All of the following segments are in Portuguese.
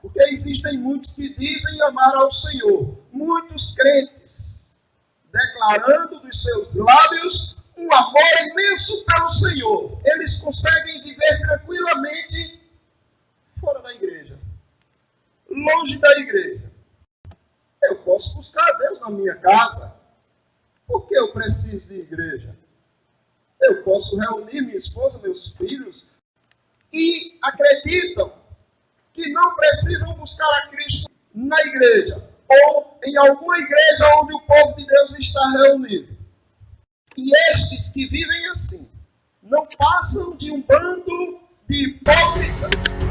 Porque existem muitos que dizem amar ao Senhor, muitos crentes, declarando dos seus lábios um amor imenso pelo Senhor. Eles conseguem viver tranquilamente fora da igreja, longe da igreja. Eu posso buscar a Deus na minha casa. Por que eu preciso de igreja? Eu posso reunir minha esposa, meus filhos, e acreditam que não precisam buscar a Cristo na igreja, ou em alguma igreja onde o povo de Deus está reunido. E estes que vivem assim, não passam de um bando de hipócritas.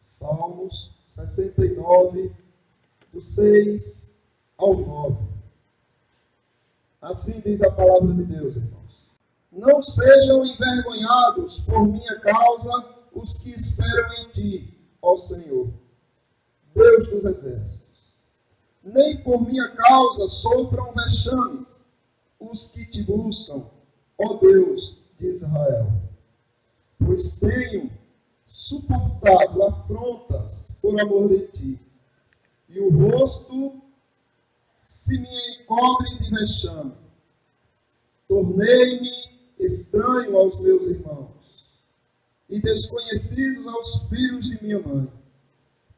Salmos 69, do 6 ao 9. Assim diz a palavra de Deus, irmãos. Não sejam envergonhados por minha causa os que esperam em ti, ó Senhor, Deus dos exércitos. Nem por minha causa sofram vexames os que te buscam, ó Deus de Israel. Pois tenho suportado afrontas por amor de ti, e o rosto se me encobre de vexame. Tornei-me estranho aos meus irmãos, e desconhecidos aos filhos de minha mãe,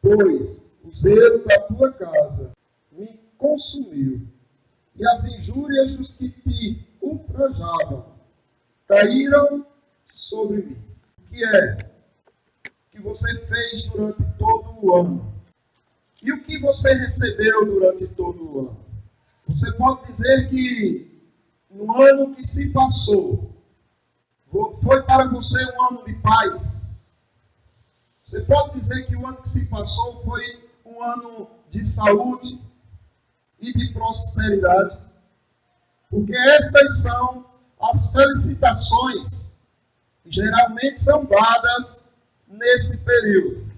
pois o zelo da tua casa me consumiu, e as injúrias dos que te ultrajavam caíram sobre mim. O que é que você fez durante todo o ano? E o que você recebeu durante todo o ano? Você pode dizer que no ano que se passou, foi para você um ano de paz? Você pode dizer que o ano que se passou foi um ano de saúde e de prosperidade? Porque estas são as felicitações que geralmente são dadas nesse período.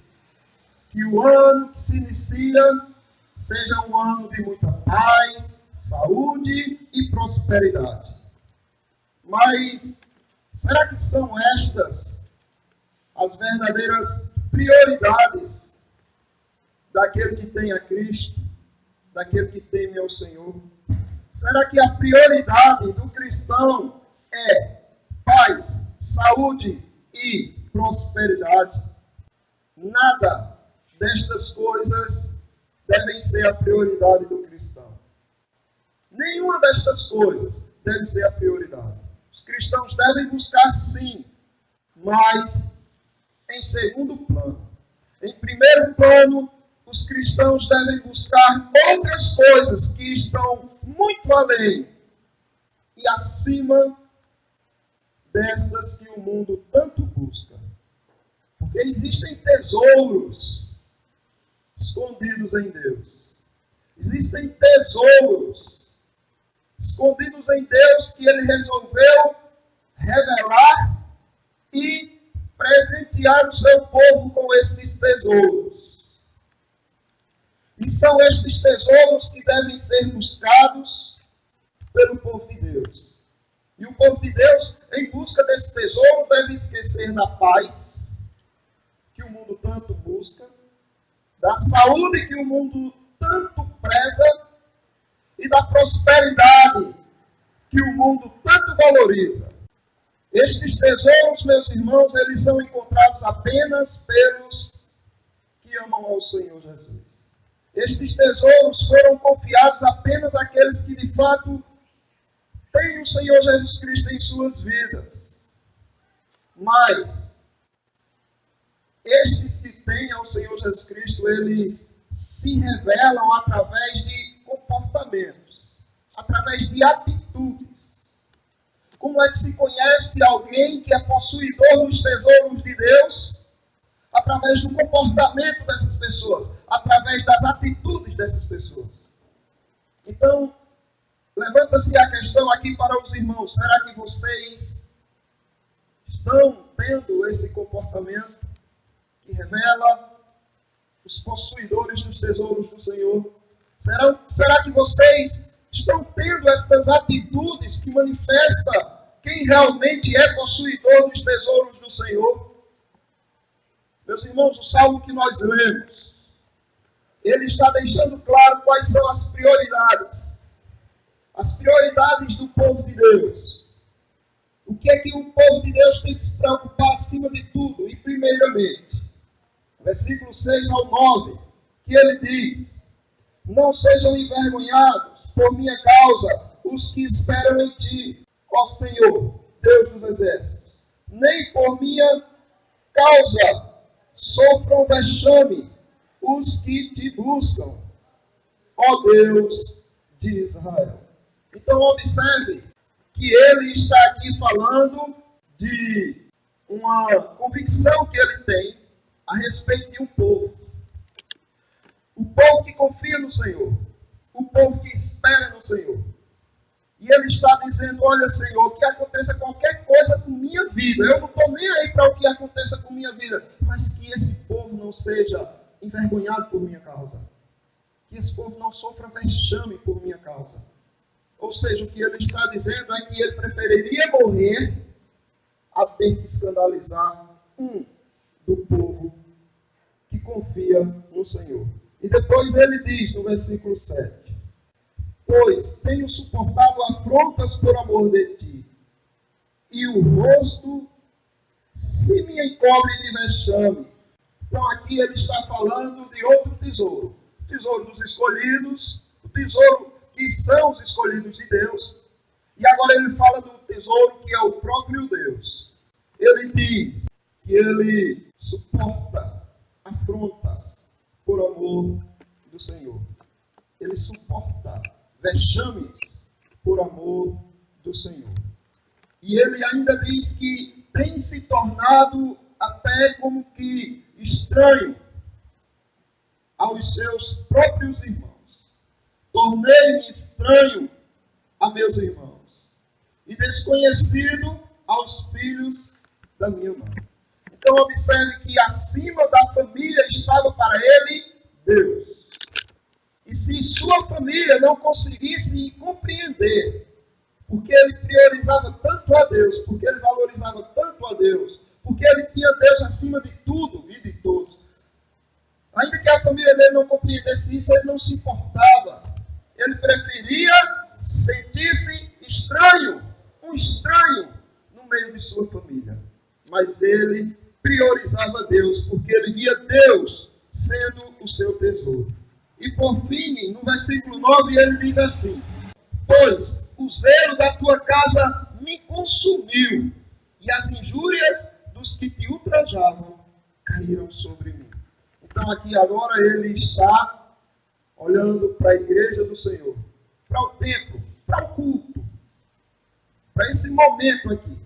Que o ano que se inicia seja um ano de muita paz, saúde e prosperidade. Mas será que são estas as verdadeiras prioridades daquele que tem a Cristo, daquele que teme ao Senhor? Será que a prioridade do cristão é paz, saúde e prosperidade? Nada destas coisas devem ser a prioridade do cristão. Nenhuma destas coisas deve ser a prioridade. Os cristãos devem buscar sim, mas em segundo plano. Em primeiro plano, os cristãos devem buscar outras coisas que estão muito além e acima destas que o mundo tanto busca. Porque existem tesouros escondidos em Deus. Existem tesouros escondidos em Deus que Ele resolveu revelar e presentear o seu povo com estes tesouros. E são estes tesouros que devem ser buscados pelo povo de Deus. E o povo de Deus, em busca desse tesouro, deve esquecer da paz que o mundo tanto busca, da saúde que o mundo tanto preza e da prosperidade que o mundo tanto valoriza. Estes tesouros, meus irmãos, eles são encontrados apenas pelos que amam ao Senhor Jesus. Estes tesouros foram confiados apenas àqueles que de fato têm o Senhor Jesus Cristo em suas vidas. Mas estes que têm ao Senhor Jesus Cristo, eles se revelam através de comportamentos, através de atitudes. Como é que se conhece alguém que é possuidor dos tesouros de Deus? Através do comportamento dessas pessoas, através das atitudes dessas pessoas. Então, levanta-se a questão aqui para os irmãos: será que vocês estão tendo esse comportamento que revela os possuidores dos tesouros do Senhor? Será que vocês estão tendo essas atitudes que manifestam quem realmente é possuidor dos tesouros do Senhor? Meus irmãos, o salmo que nós lemos, ele está deixando claro quais são as prioridades do povo de Deus. O que é que o povo de Deus tem que se preocupar acima de tudo? E primeiramente, versículo 6 ao 9, que ele diz: não sejam envergonhados por minha causa os que esperam em ti, ó Senhor, Deus dos exércitos, nem por minha causa sofram vexame os que te buscam, ó Deus de Israel. Então observe que ele está aqui falando de uma convicção que ele tem a respeito de um povo. O povo que confia no Senhor, o povo que espera no Senhor. E ele está dizendo: olha, Senhor, que aconteça qualquer coisa com minha vida, eu não estou nem aí para o que aconteça com minha vida, mas que esse povo não seja envergonhado por minha causa, que esse povo não sofra vexame por minha causa. Ou seja, o que ele está dizendo é que ele preferiria morrer a ter que escandalizar um do povo que confia no Senhor. E depois ele diz no versículo 7: pois tenho suportado afrontas por amor de ti, e o rosto se me encobre de vexame. Então aqui ele está falando de outro tesouro. O tesouro dos escolhidos, o tesouro que são os escolhidos de Deus. E agora ele fala do tesouro que é o próprio Deus. Ele diz que ele suporta afrontas por amor do Senhor. Ele suporta vexames por amor do Senhor. E ele ainda diz que tem se tornado até como que estranho aos seus próprios irmãos. Tornei-me estranho a meus irmãos e desconhecido aos filhos da minha mãe. Então observe que acima da família estava para ele Deus. E se sua família não conseguisse compreender, porque ele priorizava tanto a Deus, porque ele valorizava tanto a Deus, porque ele tinha Deus acima de tudo e de todos, ainda que a família dele não compreendesse isso, ele não se importava. Ele preferia sentir-se estranho, um estranho no meio de sua família. Mas ele priorizava Deus, porque ele via Deus sendo o seu tesouro. E por fim, no versículo 9, ele diz assim: pois o zelo da tua casa me consumiu, e as injúrias dos que te ultrajavam caíram sobre mim. Então aqui agora ele está olhando para a igreja do Senhor, para o templo, para o culto, para esse momento aqui.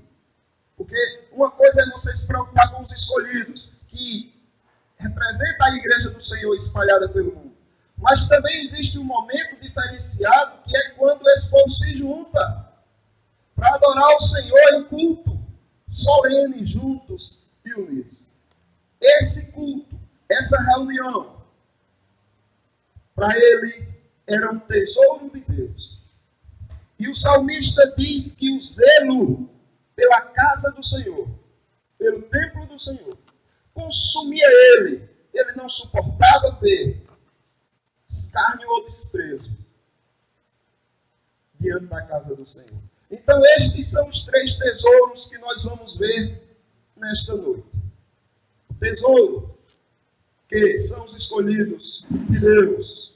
Porque uma coisa é você se preocupar com os escolhidos, que representa a igreja do Senhor espalhada pelo mundo. Mas também existe um momento diferenciado, que é quando esse povo se junta para adorar o Senhor em culto, solene, juntos e unidos. Esse culto, essa reunião, para ele era um tesouro de Deus. E o salmista diz que o zelo pela casa do Senhor, pelo templo do Senhor, consumia ele. Ele não suportava ver escárnio ou desprezo diante da casa do Senhor. Então estes são os 3 tesouros que nós vamos ver nesta noite. O tesouro que são os escolhidos de Deus,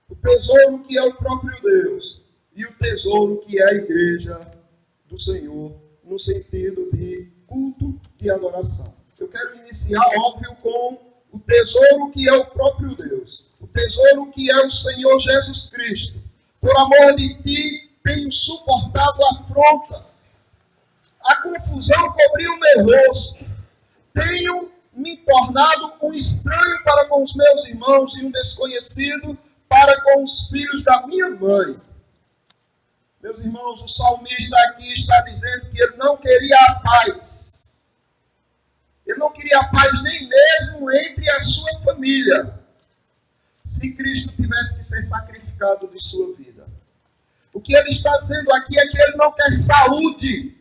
o tesouro que é o próprio Deus, e o tesouro que é a igreja do Senhor, no sentido de culto, de adoração. Eu quero iniciar, óbvio, com o tesouro que é o próprio Deus, o tesouro que é o Senhor Jesus Cristo. Por amor de ti, tenho suportado afrontas. A confusão cobriu meu rosto. Tenho me tornado um estranho para com os meus irmãos e um desconhecido para com os filhos da minha mãe. Meus irmãos, o salmista aqui está dizendo que ele não queria a paz. Ele não queria a paz nem mesmo entre a sua família, se Cristo tivesse que ser sacrificado de sua vida. O que ele está dizendo aqui é que ele não quer saúde.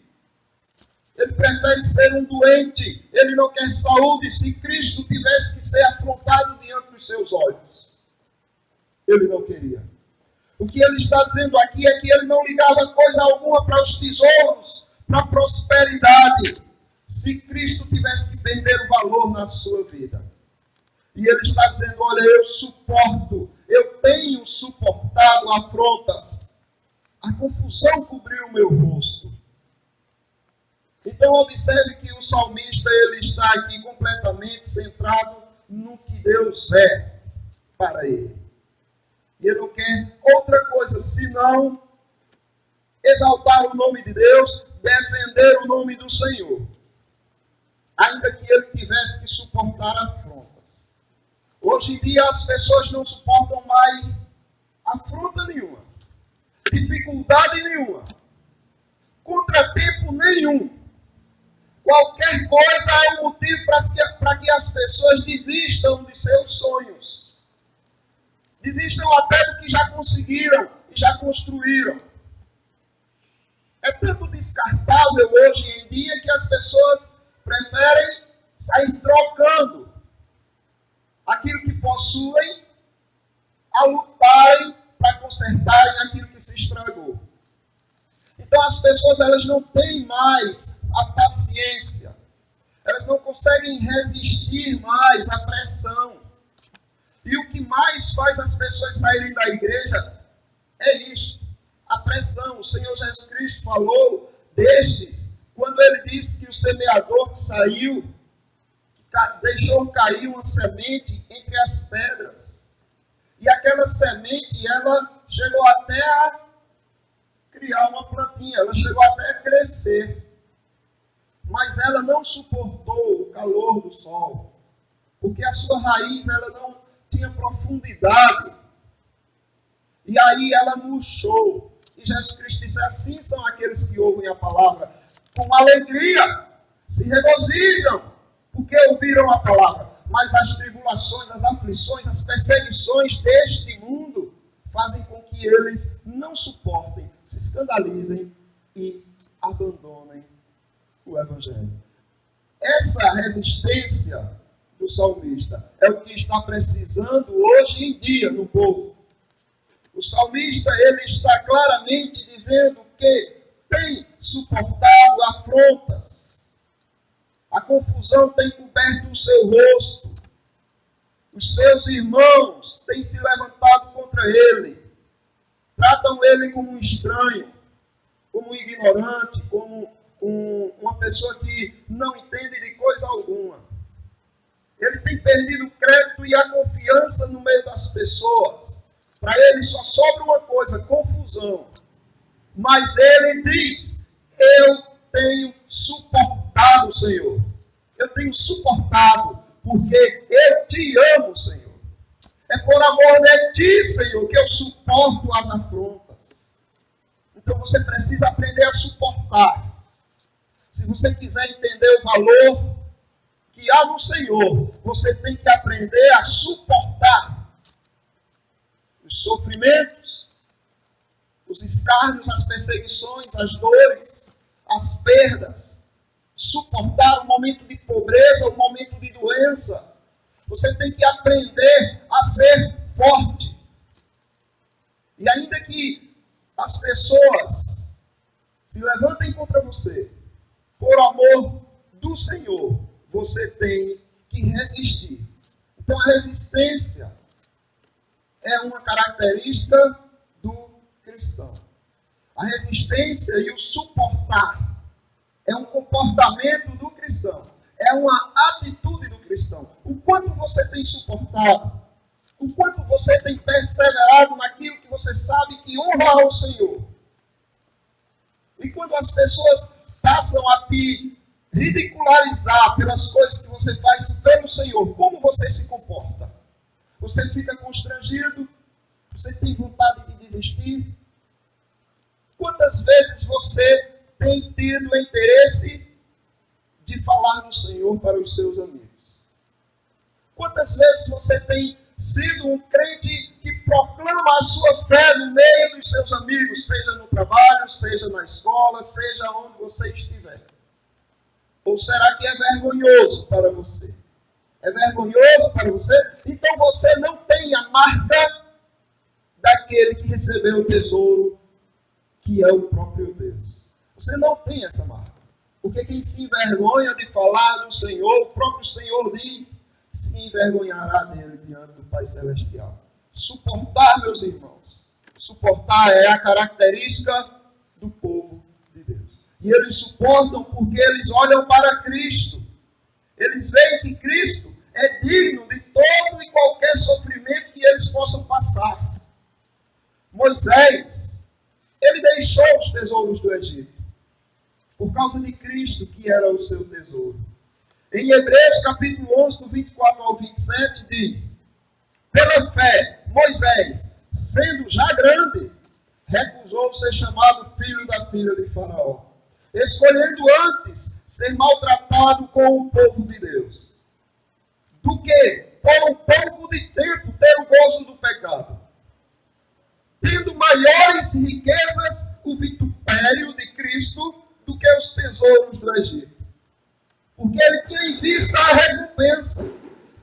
Ele prefere ser um doente. Ele não quer saúde se Cristo tivesse que ser afrontado diante dos seus olhos. Ele não queria. O que ele está dizendo aqui é que ele não ligava coisa alguma para os tesouros, para a prosperidade, se Cristo tivesse que perder o valor na sua vida. E ele está dizendo, olha, eu tenho suportado afrontas. A confusão cobriu o meu rosto. Então observe que o salmista ele está aqui completamente centrado no que Deus é para ele. E ele não quer outra coisa senão exaltar o nome de Deus, defender o nome do Senhor. Ainda que ele tivesse que suportar afrontas. Hoje em dia as pessoas não suportam mais afronta nenhuma, dificuldade nenhuma, contratempo nenhum. Qualquer coisa é um motivo para que as pessoas desistam de seus sonhos. Desistam até do que já conseguiram e já construíram. É tanto descartável hoje em dia que as pessoas preferem sair trocando aquilo que possuem a lutarem para consertarem aquilo que se estragou. Então as pessoas elas não têm mais a paciência, elas não conseguem resistir mais à pressão. E o que mais faz as pessoas saírem da igreja é isso, a pressão. O Senhor Jesus Cristo falou destes, quando ele disse que o semeador que saiu, deixou cair uma semente entre as pedras. E aquela semente, ela chegou até a criar uma plantinha, ela chegou até a crescer. Mas ela não suportou o calor do sol, porque a sua raiz ela não tinha profundidade. E aí ela murchou. E Jesus Cristo disse, assim são aqueles que ouvem a palavra com alegria, se regozijam, porque ouviram a palavra. Mas as tribulações, as aflições, as perseguições deste mundo fazem com que eles não suportem, se escandalizem e abandonem o Evangelho. Essa resistência do salmista é o que está precisando hoje em dia no povo. O salmista ele está claramente dizendo que tem suportado afrontas. A confusão tem coberto o seu rosto. Os seus irmãos têm se levantado contra ele. Tratam ele como um estranho, como um ignorante, como uma pessoa que não entende de coisa alguma. Ele tem perdido o crédito e a confiança no meio das pessoas. Para ele só sobra uma coisa, confusão. Mas ele diz, eu tenho suportado, Senhor. Eu tenho suportado, porque eu te amo, Senhor. É por amor de ti, Senhor, que eu suporto as afrontas. Então você precisa aprender a suportar. Se você quiser entender o valor que há no Senhor, você tem que aprender a suportar os sofrimentos, os escárnios, as perseguições, as dores, as perdas. Suportar o momento de pobreza, o momento de doença. Você tem que aprender a ser forte. E ainda que as pessoas se levantem contra você, por amor do Senhor, você tem que resistir. Então a resistência é uma característica do cristão. A resistência e o suportar é um comportamento do cristão. é uma atitude do cristão. O quanto você tem suportado, o quanto você tem perseverado naquilo que você sabe que honra ao Senhor. E quando as pessoas passam a te ridicularizar pelas coisas que você faz pelo Senhor, como você se comporta? Você fica constrangido? Você tem vontade de desistir? Quantas vezes você tem tido interesse de falar do Senhor para os seus amigos? Quantas vezes você tem sido um crente que proclama a sua fé no meio dos seus amigos, seja no trabalho, seja na escola, seja onde você estiver? Ou será que é vergonhoso para você? É vergonhoso para você? Então você não tem a marca daquele que recebeu o tesouro, que é o próprio Deus. Você não tem essa marca. Porque quem se envergonha de falar do Senhor, o próprio Senhor diz, se envergonhará dele diante do Pai Celestial. Suportar, meus irmãos. Suportar é a característica do povo de Deus. E eles suportam porque eles olham para Cristo. Eles veem que Cristo é digno de todo e qualquer sofrimento que eles possam passar. Moisés, ele deixou os tesouros do Egito por causa de Cristo, que era o seu tesouro. Em Hebreus, capítulo 11, do 24 ao 27, diz: pela fé, Moisés, sendo já grande, recusou ser chamado filho da filha de Faraó, escolhendo antes ser maltratado com o povo de Deus, do que, por um pouco de tempo, ter o gozo do pecado, tendo maiores riquezas o vitupério de Cristo do que os tesouros do Egito. Porque ele tinha em vista a recompensa.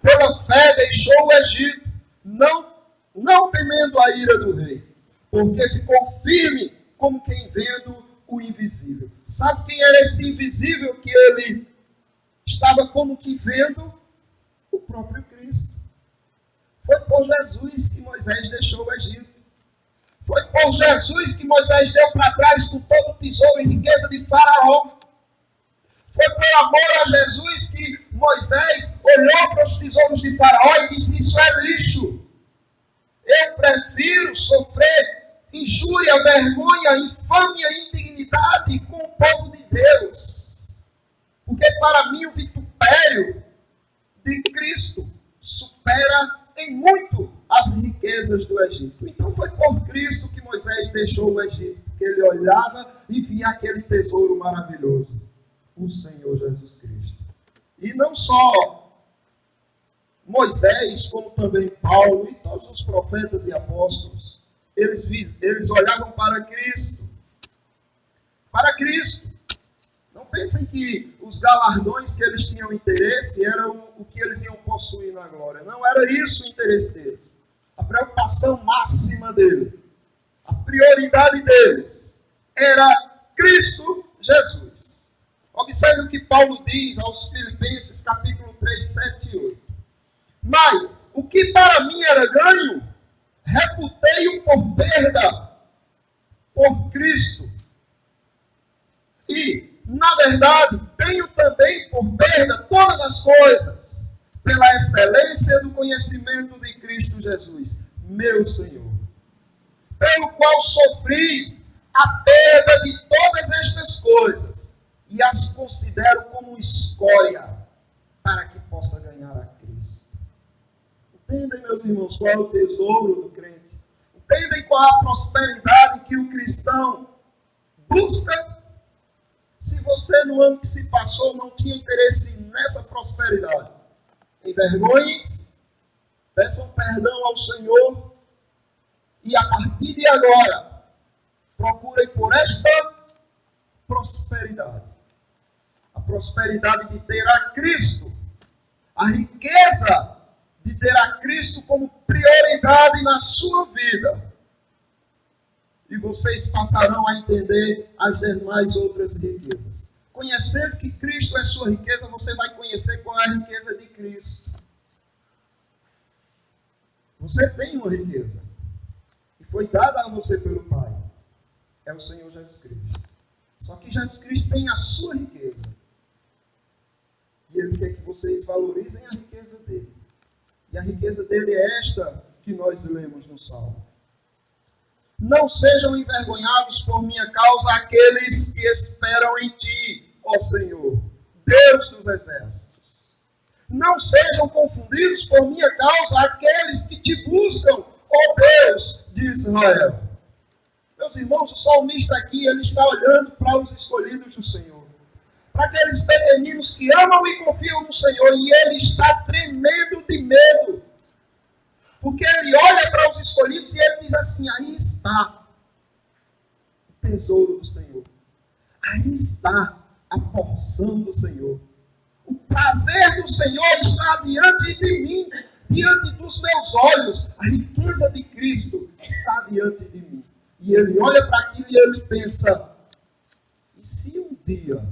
Pela fé deixou o Egito, não temendo a ira do rei, porque ficou firme como quem vendo o invisível. Sabe quem era esse invisível que ele estava como que vendo? O próprio Cristo. Foi por Jesus que Moisés deixou o Egito. Foi por Jesus que Moisés deu para trás com todo o tesouro e riqueza de Faraó. Foi por amor a Jesus que Moisés olhou para os tesouros de Faraó e disse: isso é lixo. Eu prefiro sofrer injúria, vergonha, infâmia e indignidade com o povo de Deus. Porque para mim o vitupério de Cristo supera em muito as riquezas do Egito. Então foi por Cristo que Moisés deixou o Egito, porque ele olhava e via aquele tesouro maravilhoso, o Senhor Jesus Cristo. E não só Moisés, como também Paulo e todos os profetas e apóstolos, eles olhavam para Cristo. Para Cristo. Não pensem que os galardões que eles tinham interesse eram o que eles iam possuir na glória. Não era isso o interesse deles. A preocupação máxima deles, a prioridade deles, era Cristo Jesus. Observe o que Paulo diz aos Filipenses, capítulo 3, 7 e 8. Mas o que para mim era ganho, reputei-o por perda, por Cristo. E, na verdade, tenho também por perda todas as coisas, pela excelência do conhecimento de Cristo Jesus, meu Senhor, pelo qual sofri a perda de todas estas coisas, e as considero como escória, para que possa ganhar a Cristo. Entendem, meus irmãos, qual é o tesouro do crente? Entendem qual é a prosperidade que o cristão busca? Se você, no ano que se passou, não tinha interesse nessa prosperidade, envergonhe-se, peçam perdão ao Senhor e, a partir de agora, procurem por esta prosperidade. A prosperidade de ter a Cristo, a riqueza de ter a Cristo como prioridade na sua vida. E vocês passarão a entender as demais outras riquezas. Conhecendo que Cristo é sua riqueza, você vai conhecer qual é a riqueza de Cristo. Você tem uma riqueza. E foi dada a você pelo Pai. É o Senhor Jesus Cristo. Só que Jesus Cristo tem a sua riqueza. E ele quer que vocês valorizem a riqueza dele. E a riqueza dele é esta que nós lemos no Salmo. Não sejam envergonhados por minha causa aqueles que esperam em ti, ó Senhor, Deus dos exércitos. Não sejam confundidos por minha causa aqueles que te buscam, ó Deus de Israel. Meus irmãos, o salmista aqui, ele está olhando para os escolhidos do Senhor. Para aqueles pequeninos que amam e confiam no Senhor. E ele está tremendo de medo. Porque ele olha para os escolhidos e ele diz assim, aí está o tesouro do Senhor. Aí está a porção do Senhor. O prazer do Senhor está diante de mim, diante dos meus olhos. A riqueza de Cristo está diante de mim. E ele olha para aquilo e ele pensa, e se um dia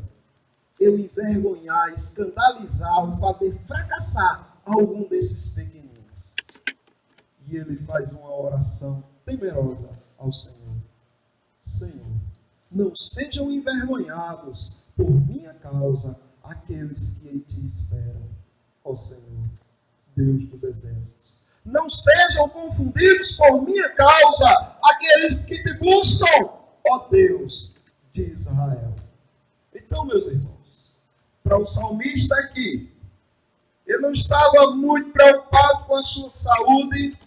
eu envergonhar, escandalizar ou fazer fracassar algum desses pequeninos? E ele faz uma oração temerosa ao Senhor. Senhor, não sejam envergonhados por minha causa aqueles que em ti esperam, ó Senhor, Deus dos exércitos. Não sejam confundidos por minha causa aqueles que te buscam, ó Deus de Israel. Então, meus irmãos, para o salmista aqui, ele não estava muito preocupado com a sua saúde,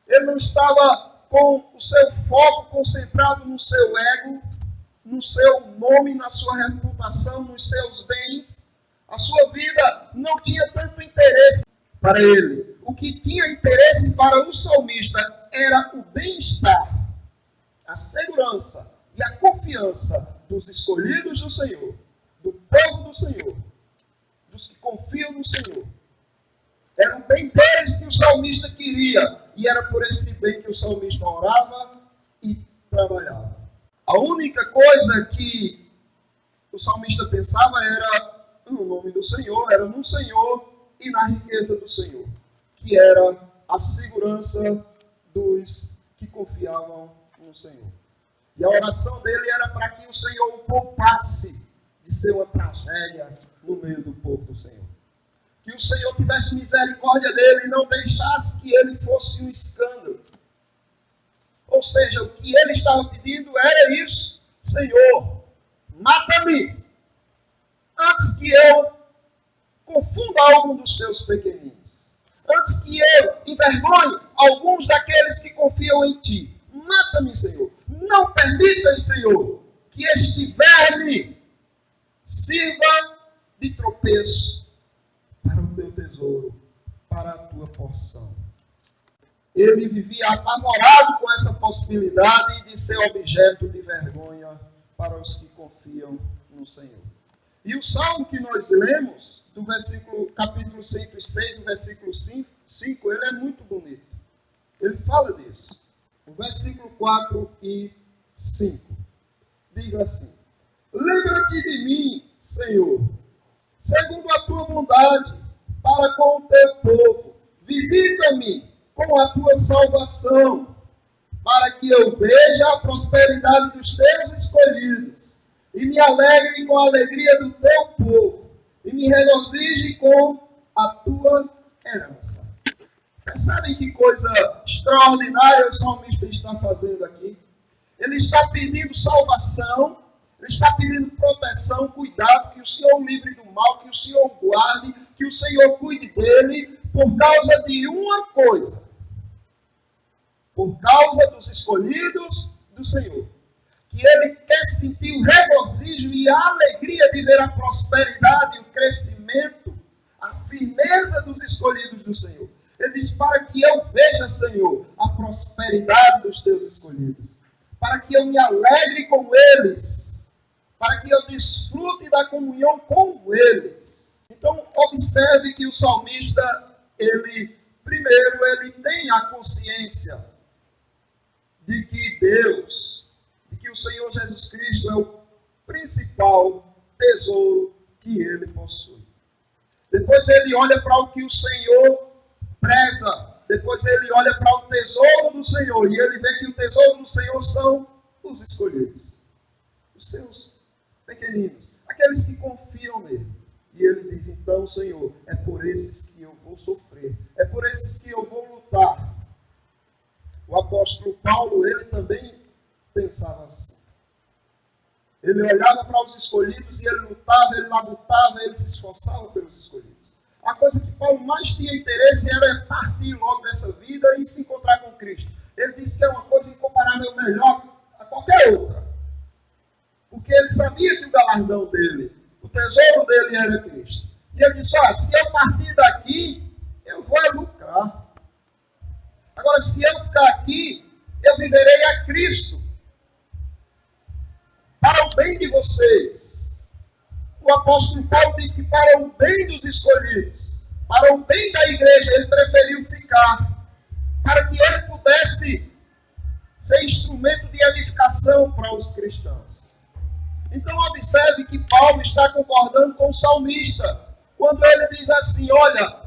ele não estava com o seu foco concentrado no seu ego, no seu nome, na sua reputação, nos seus bens. A sua vida não tinha tanto interesse para ele. O que tinha interesse para o salmista era o bem-estar, a segurança e a confiança dos escolhidos do Senhor, do povo do Senhor, dos que confiam no Senhor. Era o bem deles que o salmista queria, e era por esse bem que o salmista orava e trabalhava. A única coisa que o salmista pensava era no nome do Senhor, era no Senhor e na riqueza do Senhor, que era a segurança dos que confiavam no Senhor. E a oração dele era para que o Senhor o poupasse de ser uma tragédia no meio do povo do Senhor. Que o Senhor tivesse misericórdia dele e não deixasse que ele fosse um escândalo. Ou seja, o que ele estava pedindo era isso. Senhor, mata-me antes que eu confunda algum dos teus pequeninos. Antes que eu envergonhe alguns daqueles que confiam em ti. Mata-me, Senhor. Não permitas, Senhor, que este verme sirva de tropeço para o teu tesouro, para a tua porção. Ele vivia apavorado com essa possibilidade de ser objeto de vergonha para os que confiam no Senhor. E o salmo que nós lemos, do capítulo 106, versículo 5, ele é muito bonito. Ele fala disso. O versículo 4 e 5 diz assim: lembra-te de mim, Senhor, segundo a tua bondade, para com o teu povo. Visita-me com a tua salvação, para que eu veja a prosperidade dos teus escolhidos, e me alegre com a alegria do teu povo, e me regozije com a tua herança. Percebem que coisa extraordinária o salmista está fazendo aqui? Ele está pedindo salvação, ele está pedindo proteção, cuidado, que o Senhor o livre do mal, que o Senhor o guarde, que o Senhor cuide dele, por causa de uma coisa. Por causa dos escolhidos do Senhor. Que ele quer sentir o regozijo e a alegria de ver a prosperidade, o crescimento, a firmeza dos escolhidos do Senhor. Ele diz, para que eu veja, Senhor, a prosperidade dos teus escolhidos. Para que eu me alegre com eles. Para que eu desfrute da comunhão com eles. Então, observe que o salmista, primeiro, ele tem a consciência de que Deus, de que o Senhor Jesus Cristo é o principal tesouro que ele possui. Depois ele olha para o que o Senhor preza. Depois ele olha para o tesouro do Senhor. E ele vê que o tesouro do Senhor são os escolhidos. Os seus pequeninos. Aqueles que confiam nele. E ele diz, então, Senhor, é por esses que eu vou sofrer, é por esses que eu vou lutar. O apóstolo Paulo, ele também pensava assim. Ele olhava para os escolhidos e ele lutava, ele labutava, ele se esforçava pelos escolhidos. A coisa que Paulo mais tinha interesse era partir logo dessa vida e se encontrar com Cristo. Ele disse que é uma coisa incomparável melhor a qualquer outra. Porque ele sabia que o galardão dele, o tesouro dele era Cristo. E ele disse, se eu partir daqui, eu vou lucrar. Agora, se eu ficar aqui, eu viverei a Cristo. Para o bem de vocês. O apóstolo Paulo diz que para o bem dos escolhidos, para o bem da igreja, ele preferiu ficar, para que ele pudesse ser instrumento de edificação para os cristãos. Então observe que Paulo está concordando com o salmista, quando ele diz assim, olha,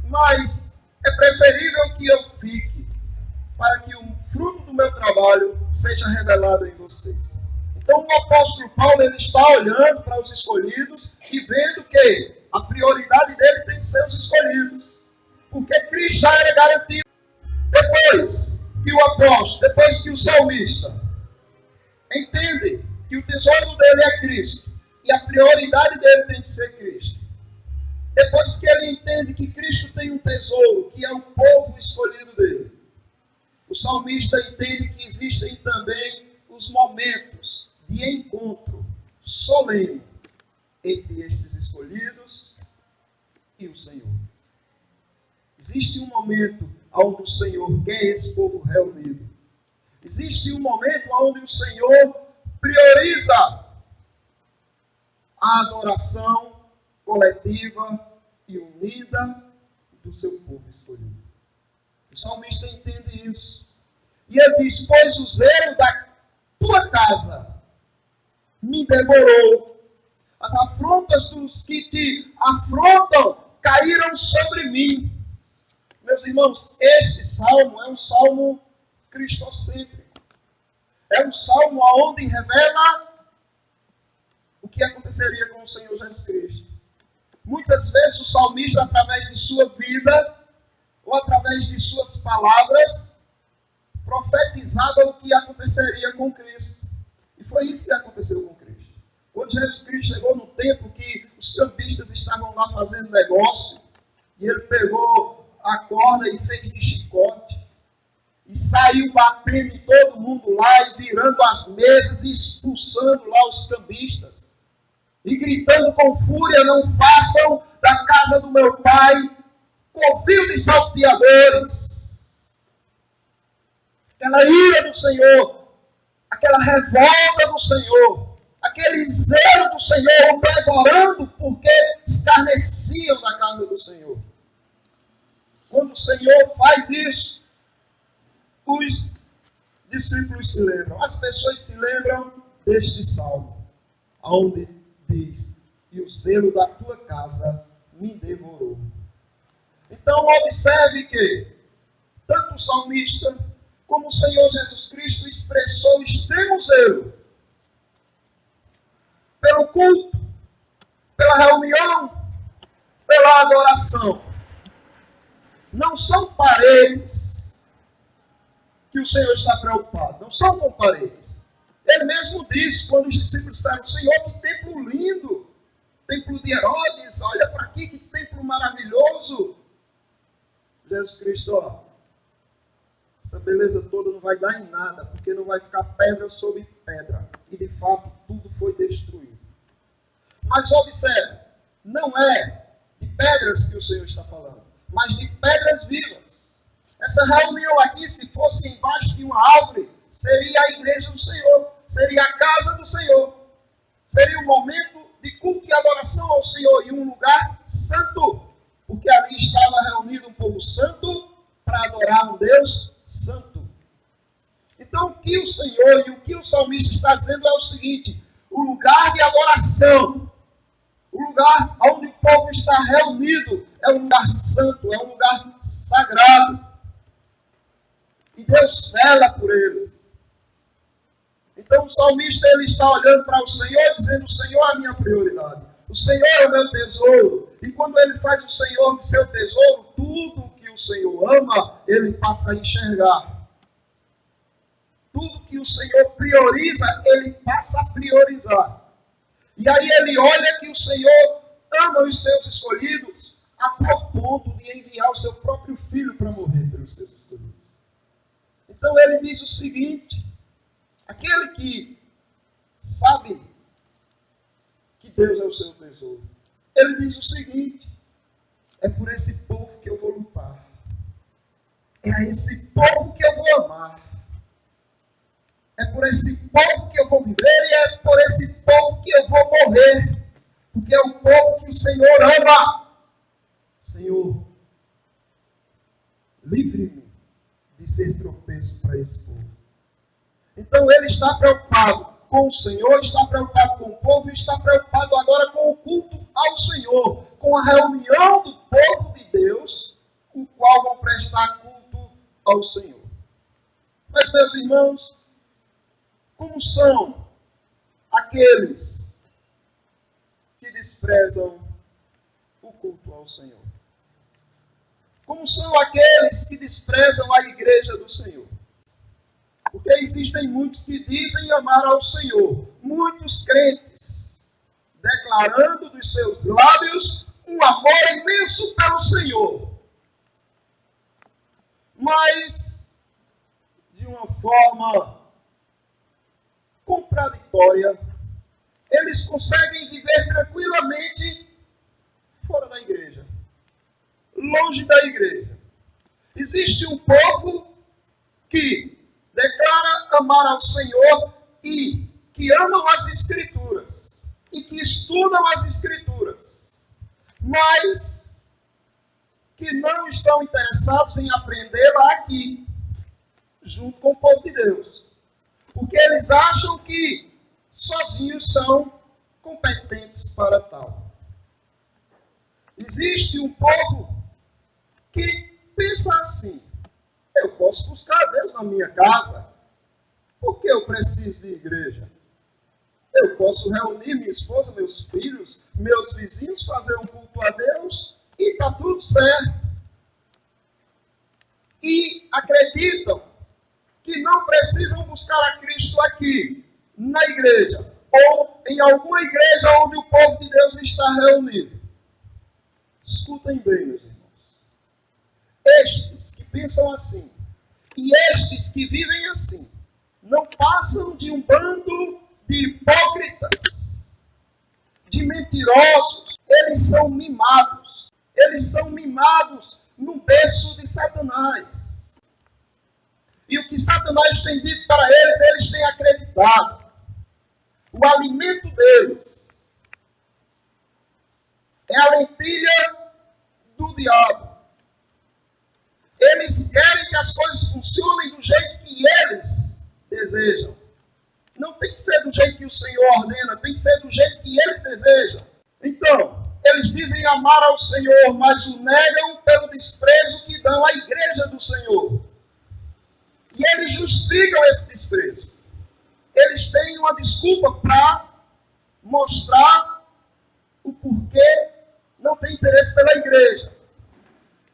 mas é preferível que eu fique, para que o fruto do meu trabalho seja revelado em vocês. Então o apóstolo Paulo ele está olhando para os escolhidos e vendo que a prioridade dele tem que ser os escolhidos. Porque Cristo já era garantido. Depois que o salmista entende que o tesouro dele é Cristo e a prioridade dele tem que ser Cristo. Depois que ele entende que Cristo tem um tesouro, que é o povo escolhido dele, o salmista entende que existem também os momentos de encontro solene entre estes escolhidos e o Senhor. Existe um momento onde o Senhor quer esse povo reunido. Existe um momento onde o Senhor prioriza a adoração coletiva e unida do seu povo escolhido. O salmista entende isso. E ele diz, pois o zelo da tua casa me devorou. As afrontas dos que te afrontam caíram sobre mim. Meus irmãos, este salmo é um salmo cristocêntrico. É um salmo onde revela o que aconteceria com o Senhor Jesus Cristo. Muitas vezes o salmista, através de sua vida, ou através de suas palavras, profetizava o que aconteceria com Cristo. E foi isso que aconteceu com Cristo. Quando Jesus Cristo chegou no tempo que os cambistas estavam lá fazendo negócio, e ele pegou a corda e fez de chicote, e saiu batendo em todo mundo lá, e virando as mesas, e expulsando lá os cambistas, e gritando com fúria, não façam da casa do meu pai covil de salteadores. Aquela ira do Senhor, aquela revolta do Senhor, aquele zelo do Senhor, o devorando, porque escarneciam da casa do Senhor. Quando o Senhor faz isso, os discípulos se lembram, as pessoas se lembram deste salmo, onde diz, e o zelo da tua casa me devorou. Então observe que tanto o salmista como o Senhor Jesus Cristo expressou extremo zelo pelo culto, pela reunião, pela adoração. Não são paredes que o Senhor está preocupado, não são com paredes. Ele mesmo disse, quando os discípulos disseram, Senhor, que templo lindo, templo de Herodes, olha para aqui, que templo maravilhoso. Jesus Cristo, essa beleza toda não vai dar em nada, porque não vai ficar pedra sobre pedra. E de fato, tudo foi destruído. Mas observe, não é de pedras que o Senhor está falando, mas de pedras vivas. Essa reunião aqui, se fosse embaixo de uma árvore, seria a igreja do Senhor, seria a casa do Senhor. Seria um momento de culto e adoração ao Senhor, e um lugar santo, porque ali estava reunido um povo santo para adorar um Deus santo. Então o que o Senhor e o que o salmista está dizendo é o seguinte: o lugar de adoração, o lugar onde o povo está reunido, é um lugar santo, é um lugar sagrado. E Deus zela por eles. Então o salmista ele está olhando para o Senhor, dizendo, o Senhor é a minha prioridade. O O Senhor é o meu tesouro. E quando ele faz o Senhor de seu tesouro, tudo que o Senhor ama, ele passa a enxergar. Tudo que o Senhor prioriza, ele passa a priorizar. E aí ele olha que o Senhor ama os seus escolhidos a tal ponto de enviar o seu próprio filho para morrer pelos seus escolhidos. Então ele diz o seguinte: aquele que sabe que Deus é o seu tesouro, ele diz o seguinte: é por esse povo que eu vou lutar. É a esse povo que eu vou amar. É por esse povo que eu vou viver e é por esse povo que eu vou morrer. Porque é o povo que o Senhor ama. Senhor, livre-me de ser tropeço para esse povo. Então ele está preocupado com o Senhor, está preocupado com o povo e está preocupado agora com o culto ao Senhor, com a reunião do povo de Deus, o qual vão prestar culto ao Senhor. Mas, meus irmãos, como são aqueles que desprezam o culto ao Senhor? Como são aqueles que desprezam a igreja do Senhor? Porque existem muitos que dizem amar ao Senhor, muitos crentes, declarando dos seus lábios um amor imenso pelo Senhor. Mas, de uma forma contraditória, eles conseguem viver tranquilamente fora da igreja, longe da igreja. Existe um povo que declara amar ao Senhor e que amam as Escrituras e que estudam as Escrituras, mas que não estão interessados em aprendê-la aqui, junto com o povo de Deus. Porque eles acham que sozinhos são competentes para tal. Existe um povo que pensa assim: eu posso buscar a Deus na minha casa. Por que eu preciso de igreja? Eu posso reunir minha esposa, meus filhos, meus vizinhos, fazer um culto a Deus e está tudo certo. E acreditam que não precisam buscar a Cristo aqui, na igreja, ou em alguma igreja onde o povo de Deus está reunido. Escutem bem, meus irmãos. Estes que pensam assim, e estes que vivem assim, não passam de um bando de hipócritas, de mentirosos. Eles são mimados. Eles são mimados no berço de Satanás. E o que Satanás tem dito para eles, eles têm acreditado. O alimento deles é a lentilha do diabo. Eles querem que as coisas funcionem do jeito que eles desejam. Não tem que ser do jeito que o Senhor ordena, tem que ser do jeito que eles desejam. Então, eles dizem amar ao Senhor, mas o negam pelo desprezo que dão à igreja do Senhor. E eles justificam esse desprezo. Eles têm uma desculpa para mostrar o porquê não tem interesse pela igreja.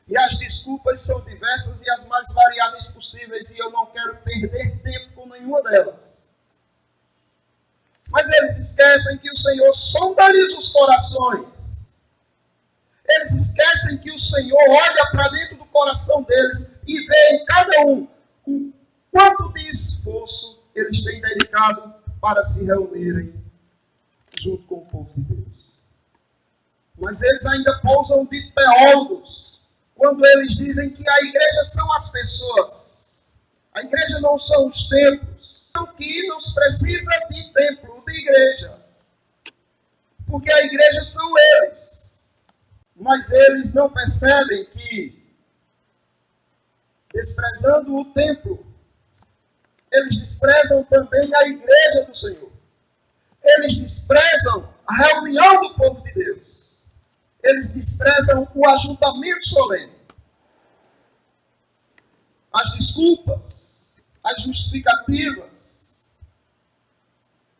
E as desculpas são diversas e as mais variáveis possíveis, e eu não quero perder tempo com nenhuma delas. Mas eles esquecem que o Senhor sonda-lhes os corações. Eles esquecem que o Senhor olha para dentro do coração deles e vê em cada um o quanto de esforço eles têm dedicado para se reunirem junto com o povo de Deus. Mas eles ainda pousam de teólogos quando eles dizem que a igreja são as pessoas. A igreja não são os templos. Então que não se precisa de templo, de igreja. Porque a igreja são eles. Mas eles não percebem que, desprezando o templo, eles desprezam também a igreja do Senhor. Eles desprezam a reunião do povo de Deus. Eles desprezam o ajuntamento solene. As desculpas, as justificativas,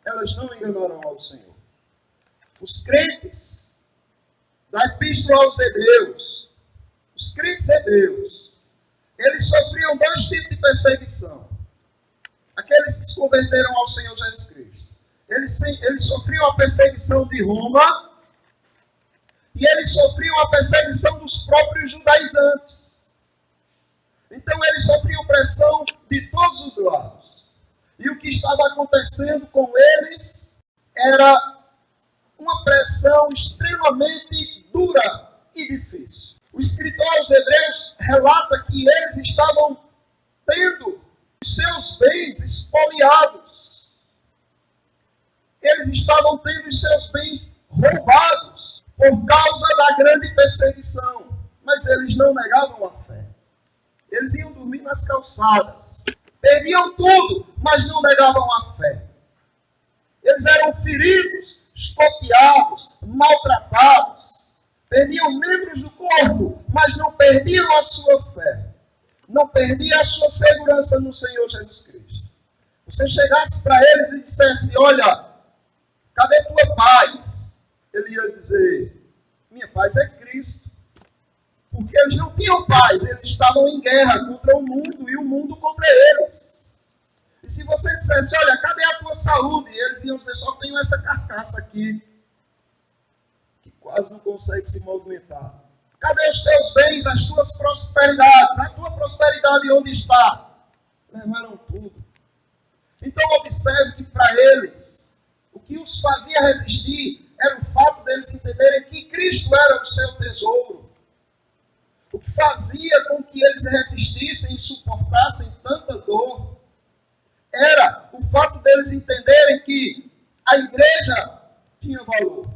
elas não enganarão ao Senhor. Os crentes da Epístola aos Hebreus, os crentes hebreus, eles sofriam dois tipos de perseguição. Aqueles que se converteram ao Senhor Jesus Cristo. Eles sofriam a perseguição de Roma e eles sofriam a perseguição dos próprios judaizantes. Então eles sofriam pressão de todos os lados. E o que estava acontecendo com eles era uma pressão extremamente dura e difícil. O escritor aos Hebreus relata que eles estavam tendo os seus bens espoliados. Eles estavam tendo os seus bens roubados por causa da grande perseguição. Mas eles não negavam a fé. Eles iam dormir nas calçadas. Perdiam tudo, mas não negavam a fé. Eles eram feridos, escoteados, maltratados. Perdiam membros do corpo, mas não perdiam a sua fé. Não perdiam a sua segurança no Senhor Jesus Cristo. Você chegasse para eles e dissesse, olha, cadê tua paz? Ele ia dizer, minha paz é Cristo. Porque eles não tinham paz, eles estavam em guerra contra o mundo e o mundo contra eles. E se você dissesse, olha, cadê a tua saúde? Eles iam dizer, só tenho essa carcaça aqui, que quase não consegue se movimentar. Cadê os teus bens, as tuas prosperidades? A tua prosperidade onde está? Levaram tudo. Então observe que para eles, o que os fazia resistir era o fato deles entenderem que Cristo era o seu tesouro. O que fazia com que eles resistissem e suportassem tanta dor era o fato deles entenderem que a igreja tinha valor.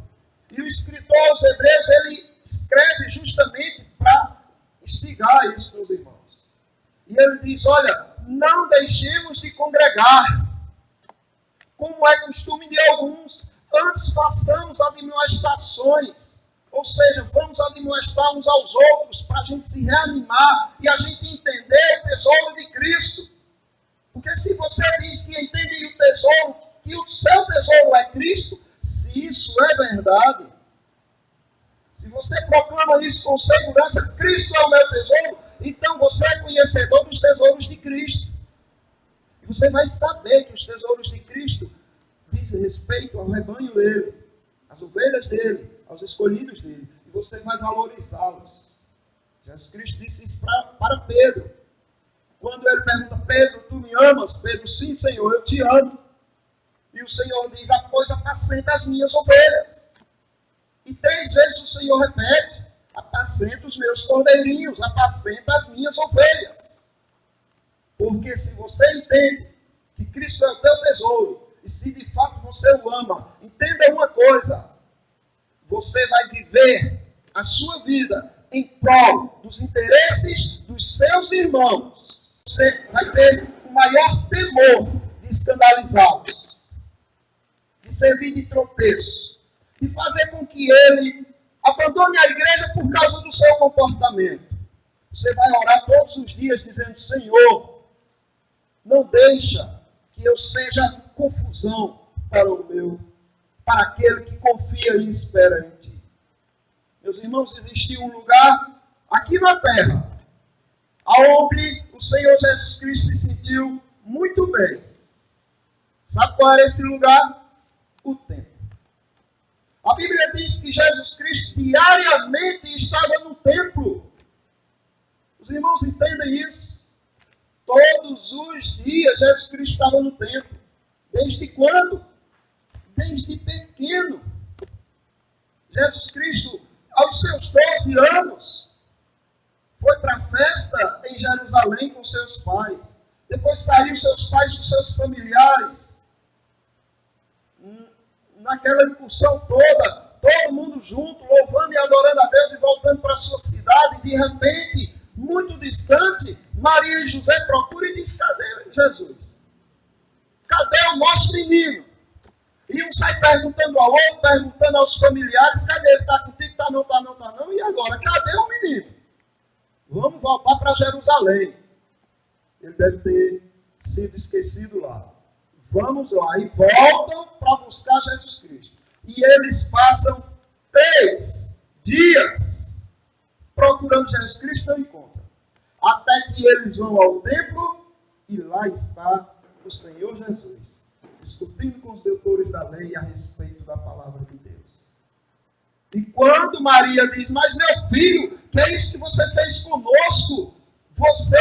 E o escritor aos Hebreus, ele escreve justamente para instigar isso, meus irmãos. E ele diz, olha, não deixemos de congregar, como é costume de alguns, antes façamos admoestações. Ou seja, vamos admoestar uns aos outros para a gente se reanimar e a gente entender o tesouro de Cristo. Porque se você diz que entende o tesouro, que o seu tesouro é Cristo, se isso é verdade, se você proclama isso com segurança, Cristo é o meu tesouro, então você é conhecedor dos tesouros de Cristo. E você vai saber que os tesouros de Cristo dizem respeito ao rebanho dele, às ovelhas dele, aos escolhidos dele, e você vai valorizá-los. Jesus Cristo disse isso para Pedro. Quando ele pergunta, Pedro, tu me amas? Pedro, sim, Senhor, eu te amo. E o Senhor diz, pois apacenta as minhas ovelhas. E 3 vezes o Senhor repete, apacenta os meus cordeirinhos, apacenta as minhas ovelhas. Porque se você entende que Cristo é o teu tesouro, e se de fato você o ama, entenda uma coisa, você vai viver a sua vida em prol dos interesses dos seus irmãos. Você vai ter o maior temor de escandalizá-los, de servir de tropeço, de fazer com que ele abandone a igreja por causa do seu comportamento. Você vai orar todos os dias dizendo, Senhor, não deixa que eu seja confusão para aquele que confia e espera em ti. Meus irmãos, existia um lugar aqui na terra, onde o Senhor Jesus Cristo se sentiu muito bem. Sabe qual era esse lugar? O templo. A Bíblia diz que Jesus Cristo diariamente estava no templo. Os irmãos entendem isso? Todos os dias Jesus Cristo estava no templo. Desde quando? Desde pequeno. Jesus Cristo, aos seus 12 anos, foi para a festa em Jerusalém com seus pais. Depois saiu seus pais com seus familiares. Naquela incursão toda, todo mundo junto, louvando e adorando a Deus e voltando para a sua cidade. De repente, muito distante, Maria e José procuram e dizem, cadê Jesus? Cadê o nosso menino? E um sai perguntando ao outro, perguntando aos familiares, cadê ele? Está contigo? Está não, está não, está não. E agora, cadê o menino? Vamos voltar para Jerusalém. Ele deve ter sido esquecido lá. Vamos lá. E voltam para buscar Jesus Cristo. e eles passam 3 dias procurando Jesus Cristo, não encontram. Até que eles vão ao templo e lá está o Senhor Jesus, discutindo com os doutores da lei a respeito da palavra de Deus. E quando Maria diz, mas meu filho, que é isso que você fez conosco? Você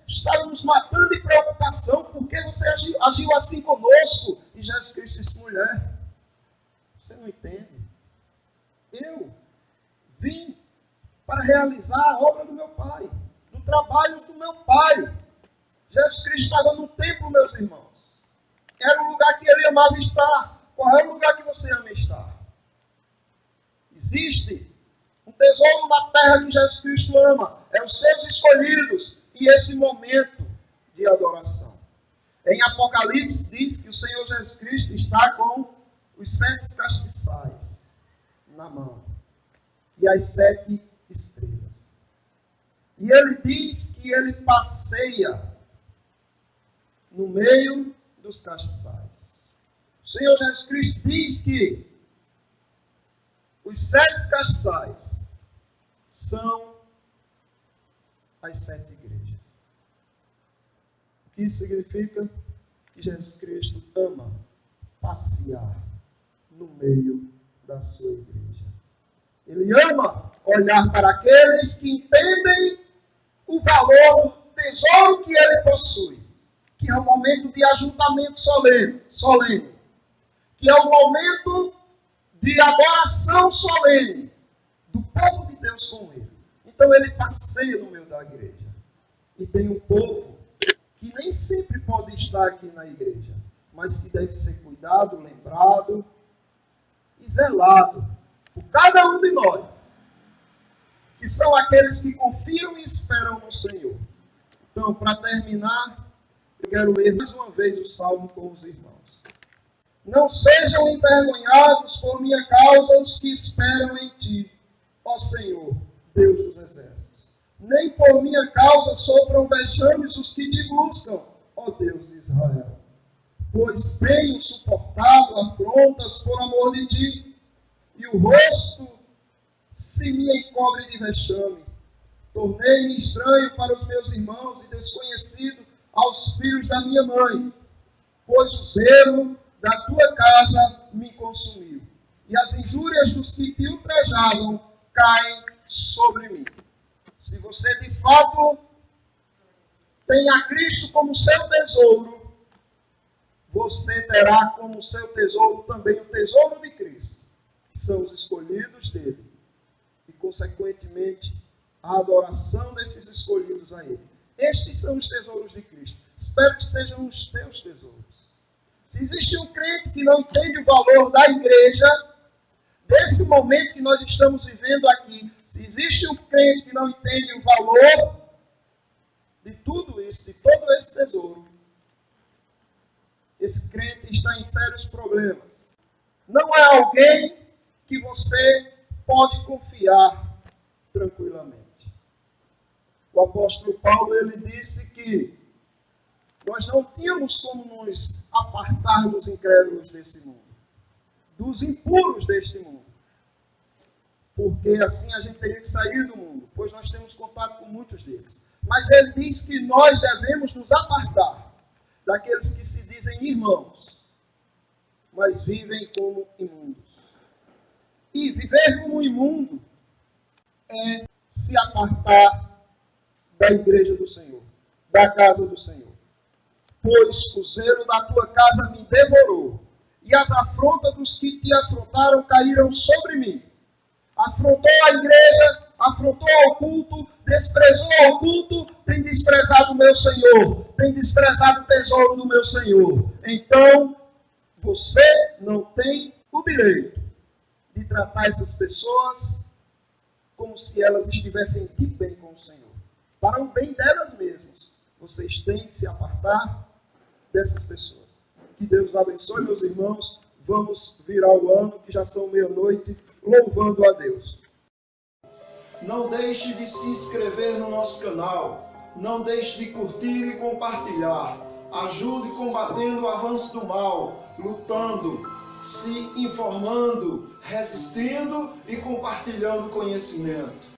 está nos matando de preocupação, por que você agiu assim conosco? E Jesus Cristo disse, mulher, você não entende? Eu vim para realizar a obra do meu Pai, do trabalho do meu Pai. Jesus Cristo estava no templo, meus irmãos. Era o lugar que ele amava estar. Qual é o lugar que você ama estar? Existe um tesouro na terra que Jesus Cristo ama. É os seus escolhidos. E esse momento de adoração. Em Apocalipse diz que o Senhor Jesus Cristo está com os 7 castiçais na mão. E as 7 estrelas. E ele diz que ele passeia no meio dos castiçais. O Senhor Jesus Cristo diz que os 7 castiçais são as 7 igrejas. O que isso significa? Que Jesus Cristo ama passear no meio da sua igreja. Ele ama olhar para aqueles que entendem o valor do tesouro que ele possui, que é o momento de ajuntamento solene, que é o momento de adoração solene do povo de Deus com ele. Então ele passeia no meio da igreja. E tem um povo que nem sempre pode estar aqui na igreja, mas que deve ser cuidado, lembrado e zelado por cada um de nós, que são aqueles que confiam e esperam no Senhor. Então, para terminar, eu quero ler mais uma vez o Salmo com os irmãos. Não sejam envergonhados por minha causa os que esperam em ti, ó Senhor, Deus dos exércitos. Nem por minha causa sofram vexames os que te buscam, ó Deus de Israel. Pois tenho suportado afrontas por amor de ti, e o rosto se me encobre de vexame. Tornei-me estranho para os meus irmãos e desconhecido aos filhos da minha mãe, pois o zelo da tua casa me consumiu, e as injúrias dos que te ultrajavam caem sobre mim. Se você de fato tem a Cristo como seu tesouro, você terá como seu tesouro também o tesouro de Cristo, que são os escolhidos dele, e consequentemente a adoração desses escolhidos a ele. Estes são os tesouros de Cristo. Espero que sejam os teus tesouros. Se existe um crente que não entende o valor da igreja, desse momento que nós estamos vivendo aqui, se existe um crente que não entende o valor de tudo isso, de todo esse tesouro, esse crente está em sérios problemas. Não é alguém que você pode confiar tranquilamente. O apóstolo Paulo, ele disse que nós não tínhamos como nos apartar dos incrédulos desse mundo, dos impuros deste mundo, porque assim a gente teria que sair do mundo, pois nós temos contato com muitos deles. Mas ele diz que nós devemos nos apartar daqueles que se dizem irmãos, mas vivem como imundos. E viver como imundo é se apartar da igreja do Senhor, da casa do Senhor. Pois o zelo da tua casa me devorou, e as afrontas dos que te afrontaram caíram sobre mim. Afrontou a igreja, afrontou ao culto, desprezou ao culto, tem desprezado o meu Senhor, tem desprezado o tesouro do meu Senhor. Então, você não tem o direito de tratar essas pessoas como se elas estivessem de bem com o Senhor. Para o bem delas mesmas, vocês têm que se apartar dessas pessoas. Que Deus abençoe, meus irmãos. Vamos virar o ano, que já são meia-noite, louvando a Deus. Não deixe de se inscrever no nosso canal. Não deixe de curtir e compartilhar. Ajude combatendo o avanço do mal, lutando se informando, resistindo e compartilhando conhecimento.